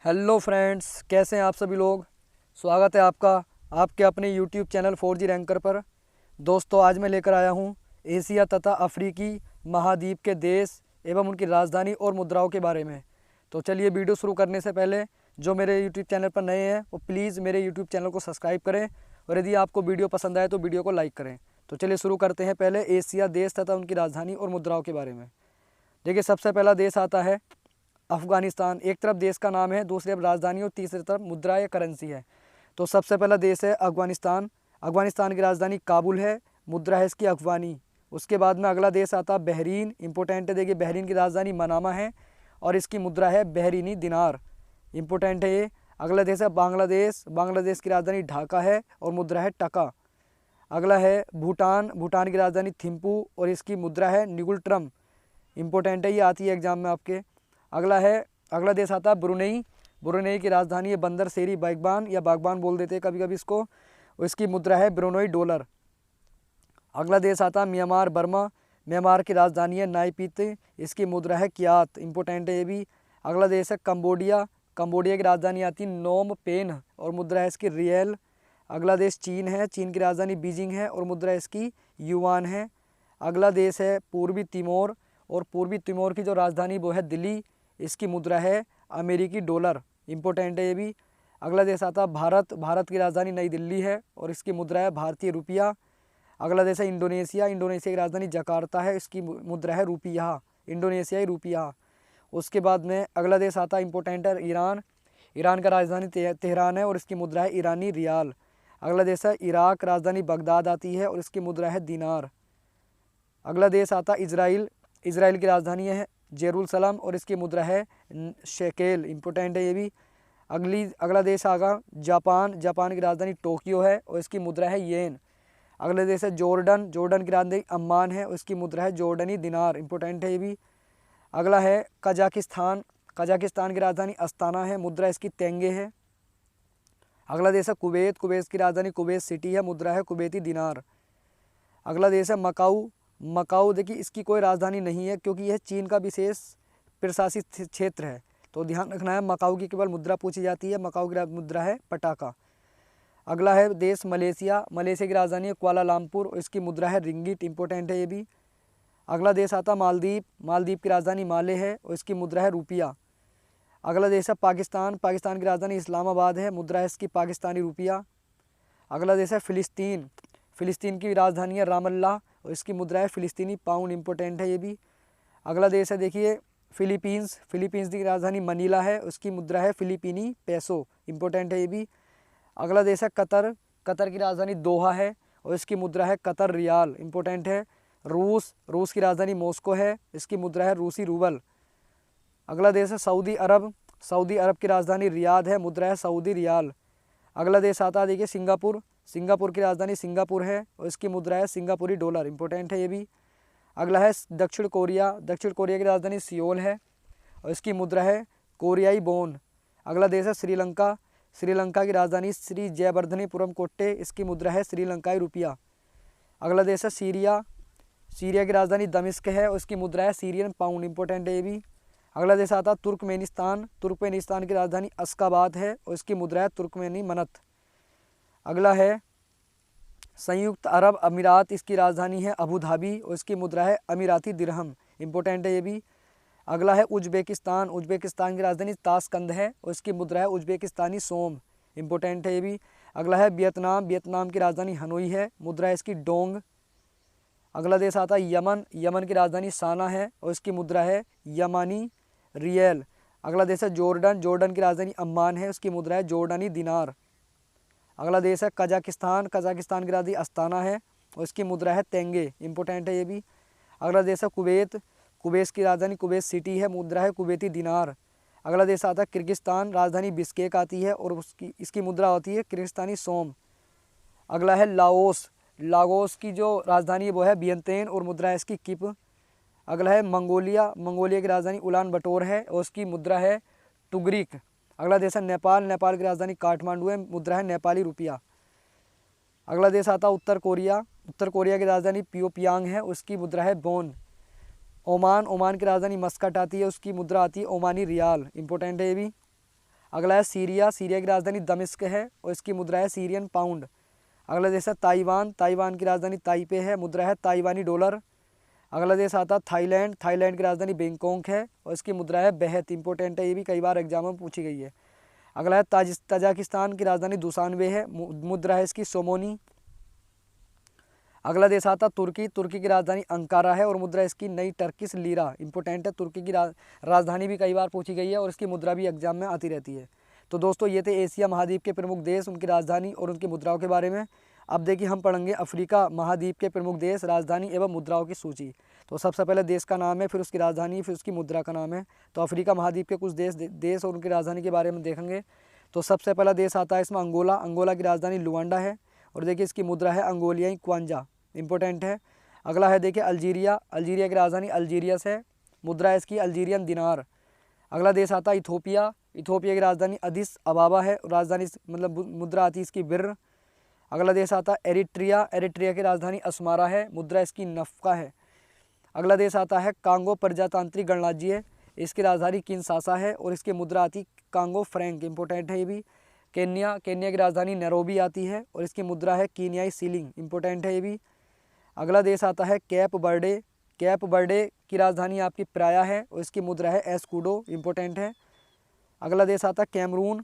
Hello friends, कैसे हैं आप सभी लोग। स्वागत है आपका आपके अपने यूट्यूब चैनल 4G रैंकर पर। दोस्तों, आज मैं लेकर आया हूं एशिया तथा अफ्रीकी महाद्वीप के देश एवं उनकी राजधानी और मुद्राओं के बारे में। तो चलिए, वीडियो शुरू करने से पहले जो मेरे यूट्यूब चैनल पर नए हैं वो प्लीज़ मेरे यूट्यूब चैनल को सब्सक्राइब करें और यदि आपको वीडियो पसंद आए तो वीडियो को लाइक करें। तो चलिए शुरू करते हैं पहले एशिया देश तथा उनकी राजधानी और मुद्राओं के बारे में। देखिए, सबसे पहला देश आता है अफ़गानिस्तान। एक तरफ देश का नाम है, दूसरी तरफ राजधानी और तीसरी तरफ मुद्रा या करेंसी है। तो सबसे पहला देश है अफ़गानिस्तान। अफ़गानिस्तान की राजधानी काबुल है, मुद्रा है इसकी अफ़गानी। उसके बाद में अगला देश आता है बहरीन। इंपोर्टेंट है, देखिए बहरीन की राजधानी मनामा है और इसकी मुद्रा है बहरीनी दिनार। इंपोर्टेंट है ये। अगला देश है बांग्लादेश। बांग्लादेश की राजधानी ढाका है और मुद्रा है टका। अगला है भूटान। भूटान की राजधानी थिम्पू और इसकी मुद्रा है निगुल्ट्रम। इंपोर्टेंट है, ये आती है एग्जाम में आपके। अगला देश आता है ब्रुनेई। ब्रुनेई की राजधानी है बंदर सेरी बागबान या बागबान बोल देते हैं कभी कभी इसको। इसकी मुद्रा है ब्रुनेई डॉलर। अगला देश आता है म्यांमार बर्मा। म्यांमार की राजधानी है नाइपीत, इसकी मुद्रा है क्यात। इंपोर्टेंट है ये भी। अगला देश है कंबोडिया। कंबोडिया की राजधानी आती है नोम पेन और मुद्रा है इसकी रियल। अगला देश चीन है। चीन की राजधानी बीजिंग है और मुद्रा इसकी युआन है। अगला देश है पूर्वी तिमोर और पूर्वी तिमोर की जो राजधानी वो है दिल्ली, इसकी मुद्रा है अमेरिकी डॉलर। इंपोर्टेंट है ये भी। अगला देश आता है भारत। भारत की राजधानी नई दिल्ली है और इसकी मुद्रा है भारतीय रुपया। अगला देश है इंडोनेशिया। इंडोनेशिया की राजधानी जकार्ता है, इसकी मुद्रा है रुपया, इंडोनेशियाई रुपया। उसके बाद में अगला देश आता है इंपोर्टेंट है ईरान। ईरान का राजधानी तेहरान है और इसकी मुद्रा है ईरानी रियाल। अगला देश है इराक। राजधानी बगदाद आती है और इसकी मुद्रा है दीनार। अगला देश आता है इजराइल। इजराइल की राजधानी है जेरूसलम और इसकी मुद्रा है शेकेल। इंपोर्टेंट है ये भी। अगला देश आगा जापान। जापान की राजधानी टोक्यो है और इसकी मुद्रा है येन। अगला देश है जॉर्डन। जॉर्डन की राजधानी अम्मान है और इसकी मुद्रा है जॉर्डनी दिनार। इंपोर्टेंट है ये भी। अगला है कजाकिस्तान। कजाकिस्तान की राजधानी अस्ताना है, मुद्रा इसकी तेंगे है। अगला देश है कुवैत। कुवैत की राजधानी कुवैत सिटी है, मुद्रा है कुवैती दिनार। अगला देश है मकाऊ। मकाऊ देखिए इसकी कोई राजधानी नहीं है क्योंकि यह चीन का विशेष प्रशासित क्षेत्र है, तो ध्यान रखना है। मकाऊ की केवल मुद्रा पूछी जाती है। मकाऊ की मुद्रा है पटाका। अगला है देश मलेशिया। मलेशिया की राजधानी है कुआलालंपुर और इसकी मुद्रा है रिंगिट। इंपोर्टेंट है ये भी। अगला देश आता मालदीव। मालदीव की राजधानी माले है और इसकी मुद्रा है रुपया। अगला देश है पाकिस्तान। पाकिस्तान की राजधानी इस्लामाबाद है, मुद्रा है इसकी पाकिस्तानी रुपया। अगला देश है फ़िलिस्तीन। फ़िलिस्तीन की राजधानी है रामल्ला और इसकी मुद्रा है फ़िलिस्तीनी पाउंड। इंपोर्टेंट है ये भी। अगला देश है देखिए फ़िलीपींस। फ़िलीपींस की राजधानी मनीला है, उसकी मुद्रा है फ़िलिपीनी पैसो। इंपोर्टेंट है ये भी। अगला देश है कतर। कतर की राजधानी दोहा है और इसकी मुद्रा है कतर रियाल। इंपोर्टेंट है। रूस। रूस की राजधानी मॉस्को है, इसकी मुद्रा है रूसी रूबल। अगला देश है सऊदी अरब। सऊदी अरब की राजधानी रियाद है, मुद्रा है सऊदी रियाल। अगला देश आता है देखिए सिंगापुर। सिंगापुर की राजधानी सिंगापुर है और इसकी मुद्रा है सिंगापुरी डॉलर। इंपोर्टेंट है ये भी। अगला है दक्षिण कोरिया। दक्षिण कोरिया की राजधानी सियोल है और इसकी मुद्रा है कोरियाई बोन। अगला देश है श्रीलंका। श्रीलंका की राजधानी श्री जयवर्धनीपुरम कोट्टे, इसकी मुद्रा है श्रीलंकाई रुपया। अगला देश है सीरिया। सीरिया की राजधानी दमिश्क है और इसकी मुद्रा है सीरियन पाउंड। इंपोर्टेंट है ये भी। अगला देश आता है तुर्कमेनिस्तान। तुर्कमेनिस्तान की राजधानी अश्काबाद है और इसकी मुद्रा है तुर्कमेनी मनत। अगला है संयुक्त अरब अमीरात। इसकी राजधानी है अबू धाबी और इसकी मुद्रा है अमीराती दिरहम। इंपोर्टेंट है ये भी। अगला है उज्बेकिस्तान। उज्बेकिस्तान की राजधानी ताशकंद है और इसकी मुद्रा है उज्बेकिस्तानी सोम। इंपोर्टेंट है ये भी। अगला है वियतनाम। वियतनाम की राजधानी हनोई है, मुद्रा है इसकी डोंग। अगला देश आता है यमन। यमन की राजधानी साना है और इसकी मुद्रा है यमानी रियल। अगला देश है जॉर्डन। जॉर्डन की राजधानी अम्मान है, उसकी मुद्रा है जॉर्डनी दिनार। अगला देश है कजाकिस्तान। कजाकिस्तान की राजधानी अस्ताना है और इसकी मुद्रा है तेंगे। इंपोर्टेंट है ये भी। अगला देश है कुवैत। कुवैत की राजधानी कुवैत सिटी है, मुद्रा है कुवैती दिनार। अगला देश आता है किर्गिस्तान। राजधानी बिश्केक आती है और इसकी मुद्रा होती है किर्गिस्तानी सोम। अगला है लाओस। लागोस की जो राजधानी है वो है वियंतियन और मुद्रा है इसकी किप। अगला है मंगोलिया। मंगोलिया की राजधानी उलान बटोर है और उसकी मुद्रा है टुगरिक। अगला देश है नेपाल। नेपाल की राजधानी काठमांडू है, मुद्रा है नेपाली रुपया। अगला देश आता है उत्तर कोरिया। उत्तर कोरिया की राजधानी प्योंगयांग है, उसकी मुद्रा है बोन। ओमान। ओमान की राजधानी मस्कट आती है, उसकी मुद्रा आती है ओमानी रियाल। इंपोर्टेंट है ये भी। अगला है सीरिया, सीरिया की राजधानी दमिश्क है और इसकी मुद्रा है सीरियन पाउंड। अगला देश है ताइवान, ताइवान की राजधानी ताइपे है, मुद्रा है ताइवानी डॉलर। अगला देश आता है थाईलैंड, थाईलैंड की राजधानी बैंकॉक है और इसकी मुद्रा है बेहत, इंपॉर्टेंट है, ये भी कई बार एग्जाम में पूछी गई है। अगला है तजाकिस्तान की राजधानी दुशानबे है, मुद्रा है इसकी सोमोनी। अगला देश आता तुर्की, तुर्की की राजधानी अंकारा है और मुद्रा इसकी नई टर्किश लीरा, इंपॉर्टेंट है, तुर्की की राजधानी भी कई बार पूछी गई है और इसकी मुद्रा भी एग्जाम में आती रहती है। तो दोस्तों ये थे एशिया महाद्वीप के प्रमुख देश, उनकी राजधानी और उनकी मुद्राओं के बारे में। अब देखिए हम पढ़ेंगे अफ्रीका महाद्वीप के प्रमुख देश, राजधानी एवं मुद्राओं की सूची। तो सबसे पहले देश का नाम है, फिर उसकी राजधानी, फिर उसकी मुद्रा का नाम है। तो अफ्रीका महाद्वीप के कुछ देश और उनकी राजधानी के बारे में देखेंगे। तो सबसे पहला देश आता है इसमें अंगोला, अंगोला की राजधानी लुआंडा है और देखिए इसकी मुद्रा है अंगोलियाई क्वांजा, इंपॉर्टेंट है। अगला है देखिए अल्जीरिया, अल्जीरिया की राजधानी अल्जीरियस है, मुद्रा है इसकी अल्जीरियन दिनार। अगला देश आता है इथोपिया, इथोपिया की राजधानी अदिस अबाबा है, राजधानी मतलब मुद्रा आती है इसकी बिर। अगला देश आता है एरिट्रिया, एरिट्रिया की राजधानी अस्मारा है, मुद्रा इसकी नफका है। अगला देश आता है कांगो प्रजातांत्रिक गणराज्य, इसकी राजधानी किनशासा है और इसकी मुद्रा आती कांगो फ्रैंक, इंपॉर्टेंट है ये भी। केन्या, केन्या की राजधानी नैरोबी आती है और इसकी मुद्रा है कीनियाई सीलिंग, इंपॉर्टेंट है ये भी। अगला देश आता है कैप बर्डे, कैप बर्डे की राजधानी आपकी प्राया है और इसकी मुद्रा है एस्कूडो, इंपॉर्टेंट है। अगला देश आता है कैमरून,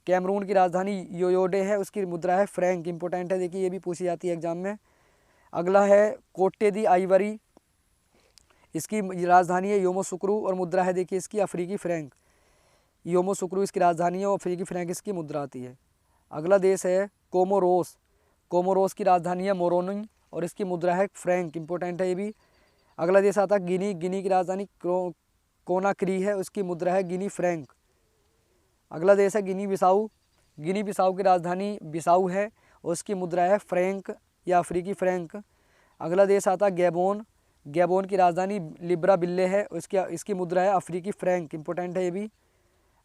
कैमरून की राजधानी योयोडे है, उसकी मुद्रा है फ्रैंक, इंपॉर्टेंट है, देखिए ये भी पूछी जाती है एग्जाम में। अगला है कोटे दी आइवरी, इसकी राजधानी है योमोसुक्रू और मुद्रा है देखिए इसकी अफ्रीकी फ्रैंक, योमोसुक्रू इसकी राजधानी है और अफ्रीकी फ्रैंक इसकी मुद्रा आती है। अगला देश है कोमोरोस, कोमोरोस की राजधानी है मोरोनी और इसकी मुद्रा है फ्रैंक, इंपॉर्टेंट है ये भी। अगला देश आता है गिनी, गिनी की राजधानी कोनाक्री है, उसकी मुद्रा है गिनी फ्रैंक। अगला देश है गिनी बिसाऊ, गिनी बिसाऊ की राजधानी बिसाऊ है और उसकी मुद्रा है फ्रैंक या अफ्रीकी फ्रैंक। अगला देश आता है गैबोन, गैबोन की राजधानी लिब्राविल्ले है, इसकी मुद्रा है अफ्रीकी फ्रैंक, इंपॉर्टेंट है ये भी।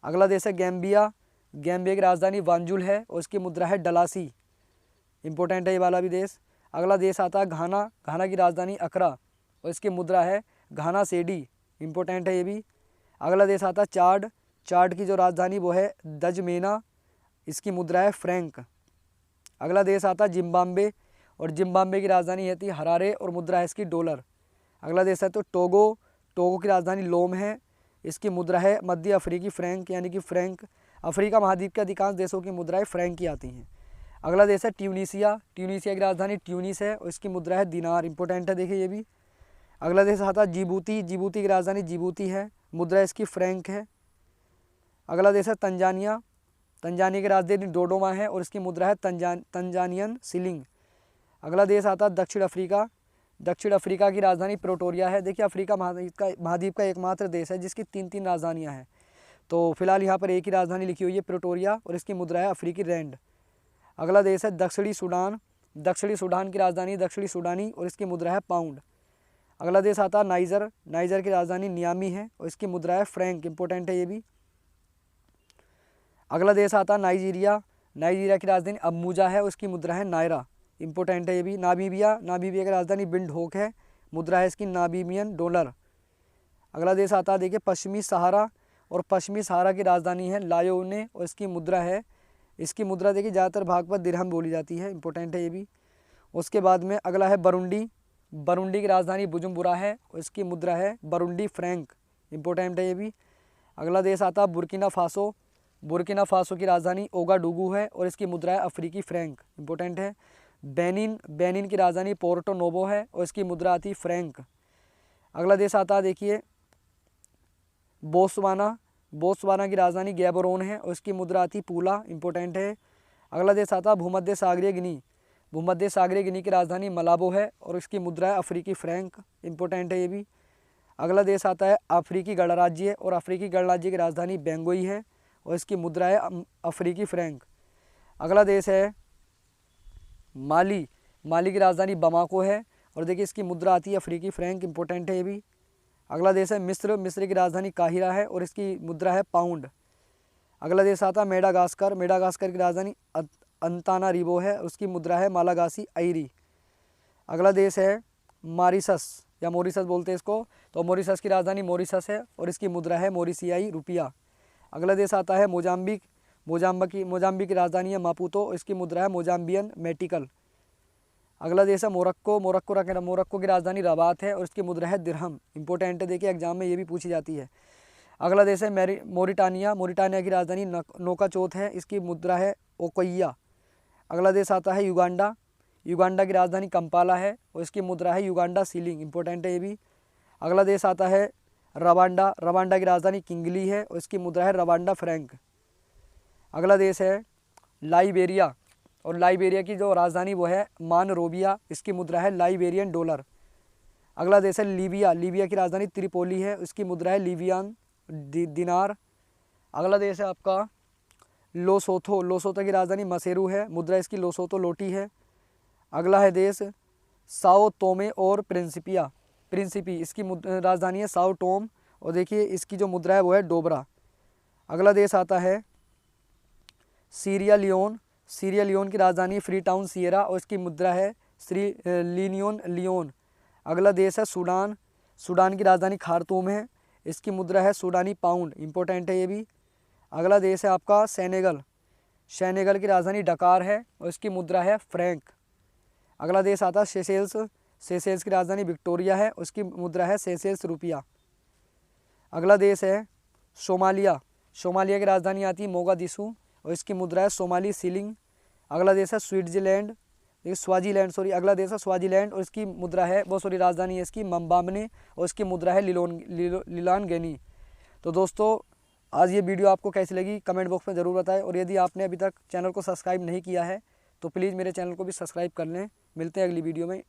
अगला देश है गैम्बिया, गैम्बिया की राजधानी वांजुल है और उसकी मुद्रा है डलासी, इंपॉर्टेंट है ये वाला भी देश। अगला देश आता है घाना, घाना की राजधानी अकरा और इसकी मुद्रा है घाना सेडी, इंपॉर्टेंट है ये भी। अगला देश आता है चाड, चाड की जो राजधानी वो है दजमेना, इसकी मुद्रा है फ्रैंक। अगला देश आता है जिम्बाब्वे और जिम्बाब्वे की राजधानी है हरारे और मुद्रा है इसकी डॉलर। अगला देश है तो टोगो, टोगो की राजधानी लोम है, इसकी मुद्रा है मध्य अफ्रीकी फ्रैंक यानी कि फ्रैंक। अफ्रीका महाद्वीप के अधिकांश देशों की मुद्राएं फ्रैंक की आती हैं। अगला देश है ट्यूनीसिया, ट्यूनीसिया की राजधानी ट्यूनिस है और इसकी मुद्रा है दिनार, इंपॉर्टेंट है देखिए ये भी। अगला देश आता है जिबूती, जिबूती की राजधानी जिबूती है, मुद्रा इसकी फ्रैंक है। अगला देश है तंजानिया, तंजानिया की राजधानी डोडोमा है और इसकी मुद्रा है तंजानियन सिलिंग। अगला देश आता है दक्षिण अफ्रीका, दक्षिण अफ्रीका की राजधानी प्रोटोरिया है। देखिए अफ्रीका महाद्वीप का एकमात्र देश है जिसकी 3 राजधानियां हैं, तो फिलहाल यहाँ पर एक ही राजधानी लिखी हुई है प्रोटोरिया और इसकी मुद्रा है अफ्रीकी रैंड। अगला देश है दक्षिणी सूडान, दक्षिणी सूडान की राजधानी दक्षिणी सूडानी और इसकी मुद्रा है पाउंड। अगला देश आता है नाइजर, नाइजर की राजधानी नियामी है और इसकी मुद्रा है फ्रैंक, इंपॉर्टेंट है ये भी। अगला देश आता है नाइजीरिया, नाइजीरिया की राजधानी अबूजा है, उसकी मुद्रा है नायरा, इंपॉर्टेंट है ये भी। नामीबिया, नामीबिया की राजधानी विंडहोक है, मुद्रा है इसकी नामीबियन डॉलर। अगला देश आता है देखिए पश्चिमी सहारा और पश्चिमी सहारा की राजधानी है लायोने और इसकी मुद्रा है, इसकी मुद्रा देखिए ज़्यादातर भाग पर दिरहम बोली जाती है, इंपॉर्टेंट है ये भी। उसके बाद में अगला है बरुंडी, बरुंडी की राजधानी बुजुम्बुरा है और इसकी मुद्रा है बरुंडी फ्रैंक, इंपॉर्टेंट है ये भी। अगला देश आता है बुर्किना फासो, बुर्किना फासो की राजधानी ओगाडुगू है और इसकी मुद्रा है अफ्रीकी फ्रैंक, इंपॉर्टेंट है। बेनिन, बेनिन की राजधानी पोर्टो नोवो है और इसकी मुद्रा आती फ्रैंक। अगला देश आता है देखिए बोत्सवाना, बोत्सवाना की राजधानी गैबोरोन है और इसकी मुद्रा आती पूला, इंपॉर्टेंट है। अगला देश आता है भूमध्य सागरीय गिनी, भूमध्य सागरीय गिनी की राजधानी मलाबो है और इसकी मुद्रा है अफ्रीकी फ्रैंक, इंपॉर्टेंट है ये भी। अगला देश आता है अफ्रीकी गणराज्य और अफ्रीकी गणराज्य की राजधानी बेंगोई है और इसकी मुद्रा है अफ्रीकी फ्रैंक। अगला देश है माली, माली की राजधानी बमाको है और देखिए इसकी मुद्रा आती है अफ्रीकी फ्रैंक, इंपॉर्टेंट है ये भी। अगला देश है मिस्र, मिस्र की राजधानी काहिरा है और इसकी मुद्रा है पाउंड। अगला देश आता है मेडागास्कर, मेडागास्कर की राजधानी अंतानारिवो है, उसकी मुद्रा है मालागासी आइरी। अगला देश है मॉरिशस या मॉरिशस बोलते हैं इसको, तो मॉरिशस की राजधानी मॉरिशस है और इसकी मुद्रा है मॉरिशियाई रुपया। अगला देश आता है मोजाम्बिक। मोजाम्बिक की राजधानी है मापुतो, इसकी मुद्रा है मोजाम्बियन मेटिकल। अगला देश है मोरक्को। मोरक्को की राजधानी रबात है और इसकी मुद्रा है दिरहम। इंपॉर्टेंट है, देखिए एग्जाम में ये भी पूछी जाती है। अगला देश है मोरिटानिया। मोरिटानिया की राजधानी नोकाचोत है, इसकी मुद्रा है ओकोइया। अगला देश आता है युगांडा। युगांडा की राजधानी कंपाला है और इसकी मुद्रा है युगांडा सीलिंग। इंपॉर्टेंट है ये भी। अगला देश आता है रवांडा। रवांडा की राजधानी किंगली है और इसकी मुद्रा है रवांडा फ्रैंक। अगला देश है लाइबेरिया और लाइबेरिया की जो राजधानी वो है मानरोबिया, इसकी मुद्रा है लाइबेरियन डॉलर। अगला देश है लीबिया। लीबिया की राजधानी त्रिपोली है, इसकी मुद्रा है लीबियान दिनार। अगला देश है आपका लोसोथो। लोसोथो की राजधानी मसेरू है, मुद्रा इसकी लोसोतो लोटी है। अगला है देश साओ तोमे और प्रिंसिपी, इसकी राजधानी है साओ टोम और देखिए इसकी जो मुद्रा है वो है डोबरा। अगला देश आता है सीरिया लियोन। सीरिया लियोन की राजधानी फ्री टाउन सियरा और इसकी मुद्रा है लियोन। अगला देश है सूडान। सूडान की राजधानी खार्तूम है, इसकी मुद्रा है सूडानी पाउंड। इंपॉर्टेंट है ये भी। अगला देश है आपका सेनेगल। सेनेगल की राजधानी डकार है और इसकी मुद्रा है फ्रैंक। अगला देश आता है सेशेल्स। सेशेल्स की राजधानी विक्टोरिया है, उसकी मुद्रा है सेशेल्स रुपया। अगला देश है सोमालिया। सोमालिया की राजधानी आती है मोगादिशु और इसकी मुद्रा है सोमाली सीलिंग। अगला देश है अगला देश है स्वाजीलैंड और इसकी मुद्रा है राजधानी है इसकी मंबामने और इसकी मुद्रा है लिलानगेनी। तो दोस्तों आज ये वीडियो आपको कैसी लगी कमेंट बॉक्स में ज़रूर बताएं और यदि आपने अभी तक चैनल को सब्सक्राइब नहीं किया है तो प्लीज़ मेरे चैनल को भी सब्सक्राइब कर लें। मिलते हैं अगली वीडियो में।